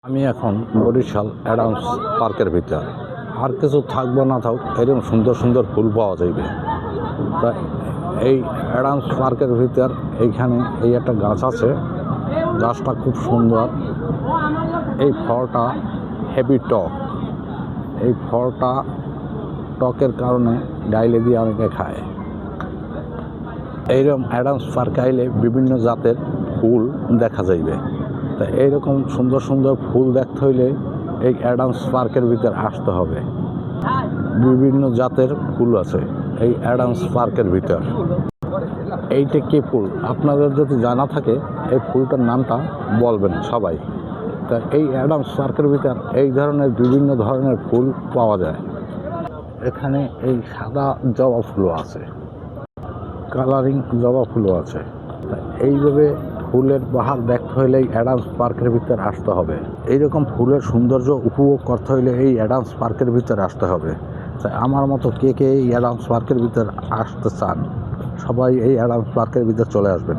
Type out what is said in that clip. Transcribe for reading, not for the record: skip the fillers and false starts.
আমি এখন বরিশাল অ্যাডামস পার্কের ভিতর। আর কিছু থাকবো না থাক, এরকম সুন্দর সুন্দর ফুল পাওয়া যাইবে। তা এই অ্যাডামস পার্কের ভিতর এইখানে এই একটা গাছ আছে, গাছটা খুব সুন্দর। এই ফলটা হেভি টক। এই ফলটা টকের কারণে ডাইলে দিয়ে অনেকে খায়। এইরকম অ্যাডামস পার্কে আইলে বিভিন্ন জাতের ফুল দেখা যাইবে। তা এইরকম সুন্দর সুন্দর ফুল দেখতে হইলে এই অ্যাডামস পার্কের ভিতর আসতে হবে। বিভিন্ন জাতের ফুল আছে এই অ্যাডামস পার্কের ভিতর। এইটা কি ফুল আপনাদের যদি জানা থাকে এই ফুলটার নামটা বলবেন সবাই। তা এই অ্যাডামস পার্কের ভিতর এই ধরনের বিভিন্ন ধরনের ফুল পাওয়া যায়। এখানে এই সাদা জবা ফুলও আছে, কালারিং জবা ফুলও আছে। এইভাবে ফুলের বাহার দেখতে হইলে অ্যাডামস পার্কের ভিতর আসতে হবে। এইরকম ফুলের সৌন্দর্য উপভোগ করতে হইলে এই অ্যাডামস পার্কের ভিতর আসতে হবে। তাই আমার মতো কে কে এই অ্যাডামস পার্কের ভিতর আসতে চান, সবাই এই অ্যাডামস পার্কের ভিতর চলে আসবেন।